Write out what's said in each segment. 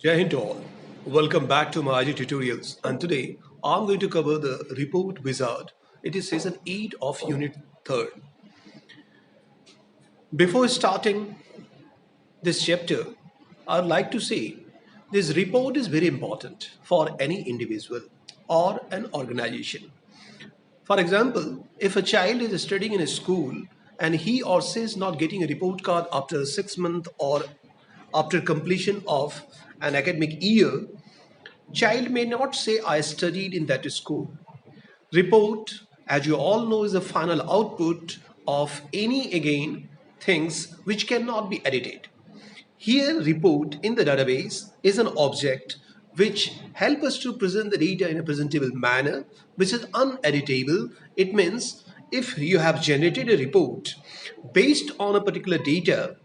Jai Hind to all. Welcome back to my IT tutorials. And today I'm going to cover the report wizard. It is session 8 of unit 3rd. Before starting this chapter, I'd like to say this report is very important for any individual or an organization. For example, if a child is studying in a school and he or she is not getting a report card after 6 months or after completion of an academic year, child may not say I studied in that school. Report, as you all know, is the final output of any again things which cannot be edited. Here, report in the database is an object which help us to present the data in a presentable manner, which is uneditable. It means if you have generated a report based on a particular data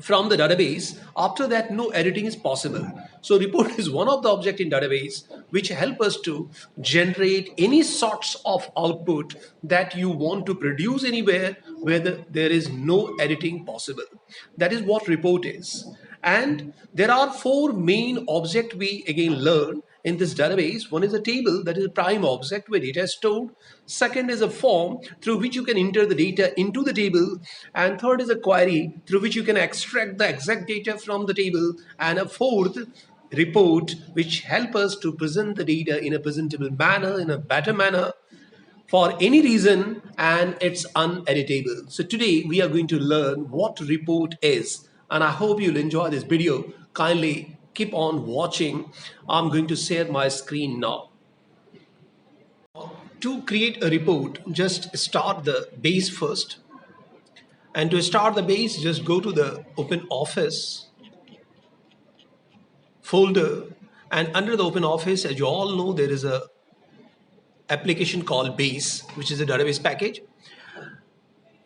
from the database, after that no editing is possible. So report is one of the object in database which help us to generate any sorts of output that you want to produce anywhere where there is no editing possible. That is what report is. And there are four main objects we again learn in this database. One is a table, that is a prime object where data is stored. Second is a form through which you can enter the data into the table. And third is a query through which you can extract the exact data from the table. And a fourth, report, which help us to present the data in a presentable manner, in a better manner for any reason, and it's uneditable. So today we are going to learn what report is, and I hope you'll enjoy this video. Kindly keep on watching. I'm going to share my screen now. To create a report, just start the base first. And to start the base, just go to the OpenOffice folder, and under the OpenOffice, as you all know, there is a application called Base, which is a database package.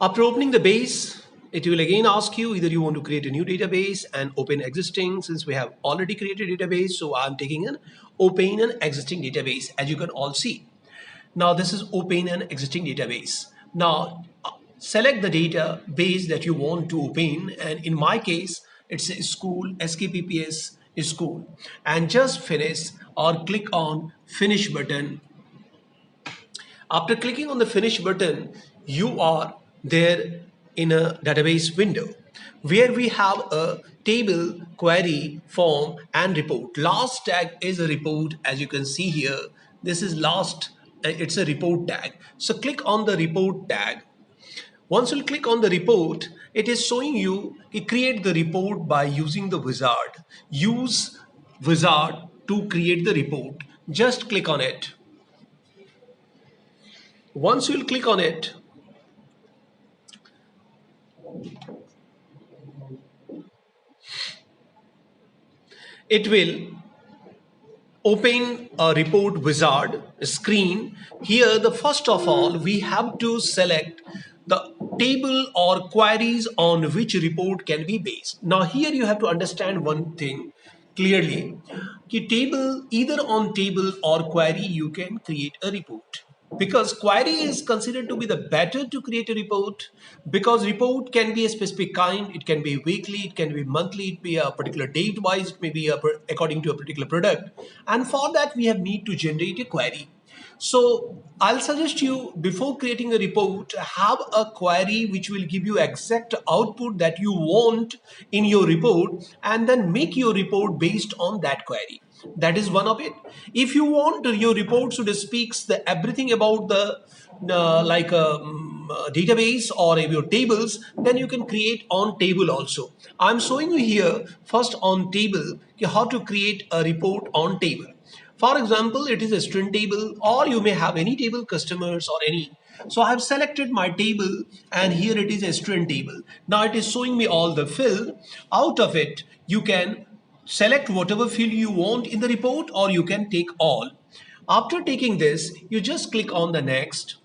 After opening the base, it will again ask you either you want to create a new database and open existing. Since we have already created a database, so I'm taking an open an existing database, as you can all see. Now this is open an existing database. Now select the database that you want to open, and in my case it's a school, skpps school, and just finish or click on finish button. After clicking on the finish button, you are there in a database window where we have a table, query, form, and report. Last tag is a report, as you can see here. This is last, it's a report tag. So click on the report tag. Once you click on the report, it is showing you create the report by using the wizard. Use wizard to create the report. Just click on it. Once you'll click on it, it will open a report wizard screen. Here, the first of all, we have to select the table or queries on which report can be based. Now here you have to understand one thing clearly. Table, either on table or query, you can create a report, because query is considered to be the better to create a report, because report can be a specific kind. It can be weekly, it can be monthly, it be a particular date wise, it may be according to a particular product, and for that we have need to generate a query. So I'll suggest you, before creating a report, have a query which will give you exact output that you want in your report, and then make your report based on that query. That is one of it. If you want your report should speaks the everything about the database or your tables, then you can create on table also. I'm showing you here first on table how to create a report on table. For example, it is a student table, or you may have any table, customers or any. So I have selected my table, and here it is a student table. Now it is showing me all the fill. Out of it, you can select whatever field you want in the report, or you can take all. After taking this, you just click on the next.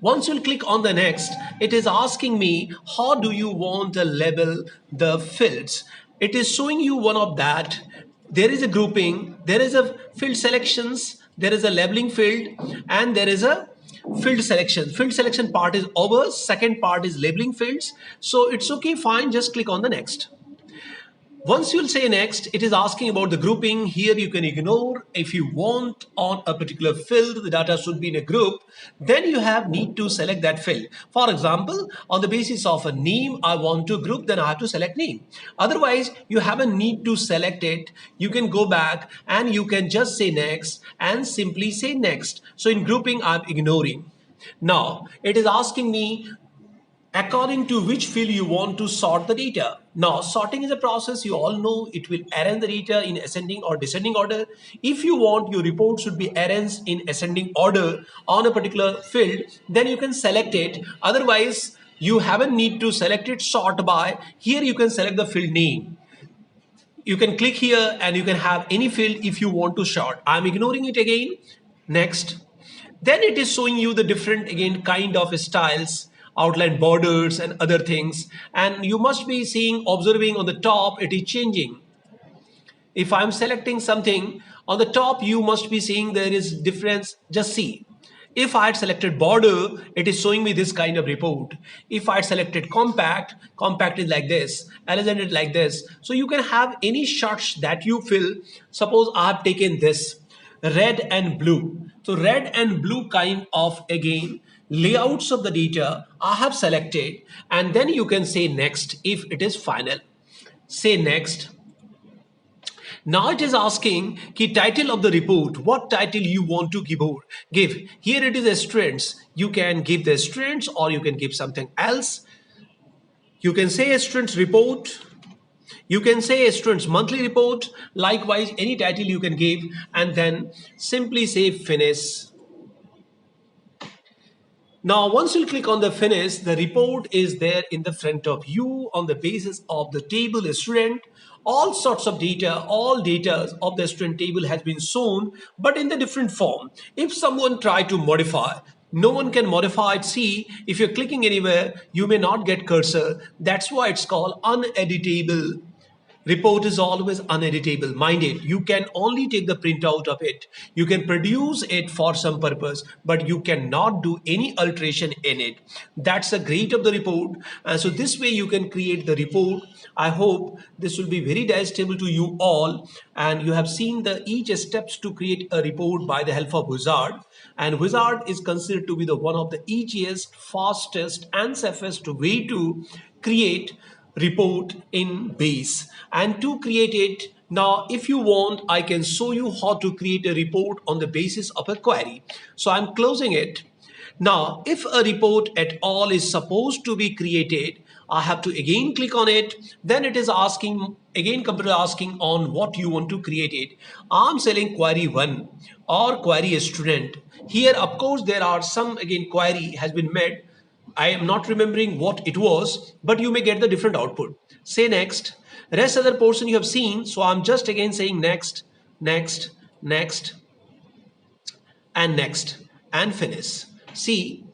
Once you click on the next, it is asking me how do you want to label the fields. It is showing you one of that. There is a grouping, there is a field selections, there is a labeling field, and there is a field selection. Field selection part is over, second part is labeling fields. So it's okay, fine, just click on the next. Once you'll say next, it is asking about the grouping. Here you can ignore if you want on a particular field, the data should be in a group, then you have need to select that field. For example, on the basis of a name, I want to group, then I have to select name. Otherwise, you have a need to select it. You can go back and you can just say next and simply say next. So in grouping, I'm ignoring. Now, it is asking me according to which field you want to sort the data. Now, sorting is a process, you all know it will arrange the data in ascending or descending order. If you want your report should be arranged in ascending order on a particular field, then you can select it. Otherwise, you haven't need to select it sort by. Here you can select the field name. You can click here and you can have any field if you want to sort. I'm ignoring it again. Next. Then it is showing you the different again kind of styles, outline borders and other things. And you must be seeing, observing on the top, it is changing. If I'm selecting something on the top, you must be seeing there is difference. Just see. If I had selected border, it is showing me this kind of report. If I had selected compact, compact is like this, elegant is like this. So you can have any shots that you fill. Suppose I have taken this red and blue. So red and blue kind of again layouts of the data I have selected, and then you can say next if it is final. Say next. Now it is asking key title of the report, what title you want to give. Here it is a students. You can give the students or you can give something else. You can say a students report. You can say a student's monthly report. Likewise, any title you can give and then simply say finish. Now, once you click on the finish, the report is there in the front of you on the basis of the table student. All sorts of data, all data of the student table has been shown, but in the different form. If someone try to modify, no one can modify it. See, if you're clicking anywhere, you may not get cursor. That's why it's called uneditable. Report is always uneditable. Mind it, you can only take the printout of it. You can produce it for some purpose, but you cannot do any alteration in it. That's the great of the report. And so this way you can create the report. I hope this will be very digestible to you all. And you have seen the each steps to create a report by the help of Wizard. And Wizard is considered to be the one of the easiest, fastest, and safest way to create report in base. And to create it, now if you want, I can show you how to create a report on the basis of a query. So I'm closing it. Now if a report at all is supposed to be created, I have to again click on it. Then it is asking again, computer asking on what you want to create it. I'm selling query 1 or query student. Here of course there are some again query has been made. I am not remembering what it was, but you may get the different output. Say next. Rest other portion you have seen. So I'm just again saying next, next, next, and next, and finish. See,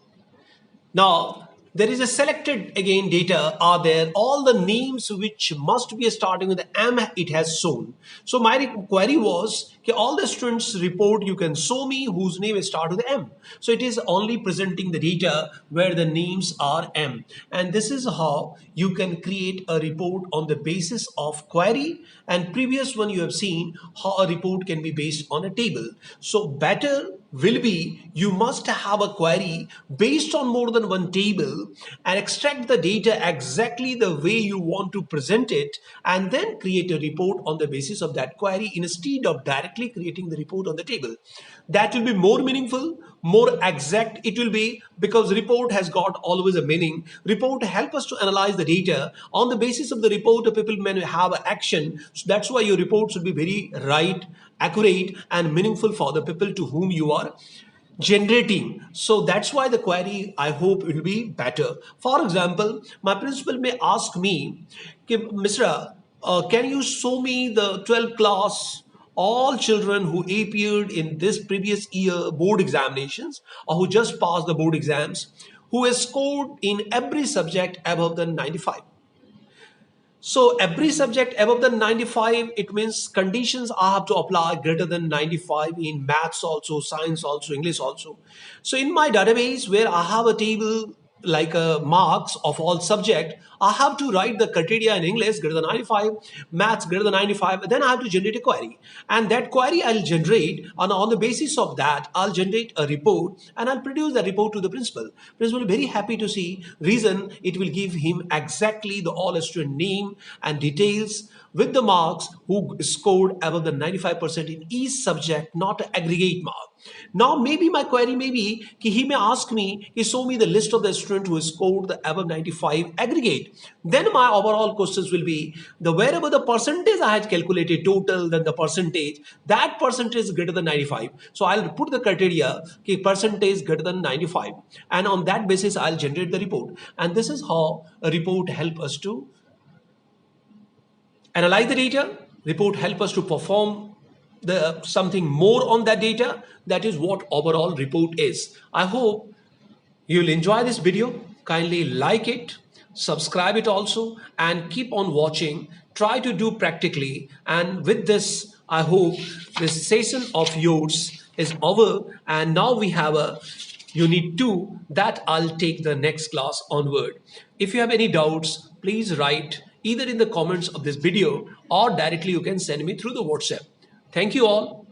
now there is a selected again data are there, all the names which must be starting with the M it has shown. So my query was okay, all the students report you can show me whose name is start with M. So it is only presenting the data where the names are M. And this is how you can create a report on the basis of query. And previous one you have seen how a report can be based on a table. So better will be you must have a query based on more than one table and extract the data exactly the way you want to present it and then create a report on the basis of that query instead of directly creating the report on the table. That will be more meaningful, more exact it will be, because report has got always a meaning. Report help us to analyze the data. On the basis of the report, people may have action. So that's why your report should be very right, accurate and meaningful for the people to whom you are generating. So that's why the query I hope will be better. For example, my principal may ask me, "Okay, Mishra, can you show me the 12th class all children who appeared in this previous year board examinations or who just passed the board exams, who has scored in every subject above the 95?" So every subject above the 95, it means conditions I have to apply greater than 95 in maths also, science also, English also. So in my database where I have a table marks of all subject, I have to write the criteria in English greater than 95, maths greater than 95. Then I have to generate a query, and that query I'll generate, and on the basis of that I'll generate a report, and I'll produce the report to the principal. Principal will be very happy to see. Reason, it will give him exactly the all student name and details with the marks who scored above the 95% in each subject, not an aggregate mark. Now, maybe my query may be he may ask me, he show me the list of the student who scored the above 95 aggregate. Then my overall questions will be the wherever the percentage I had calculated total, then the percentage, that percentage is greater than 95. So I'll put the criteria percentage greater than 95, and on that basis I'll generate the report. And this is how a report help us to analyze the data. Report help us to perform the something more on that data. That is what overall report is. I hope you'll enjoy this video. Kindly like it, subscribe it also, and keep on watching. Try to do practically. And with this, I hope this session of yours is over. And now we have a Unit 2 that I'll take the next class onward. If you have any doubts, please write either in the comments of this video, or directly you can send me through the WhatsApp. Thank you all.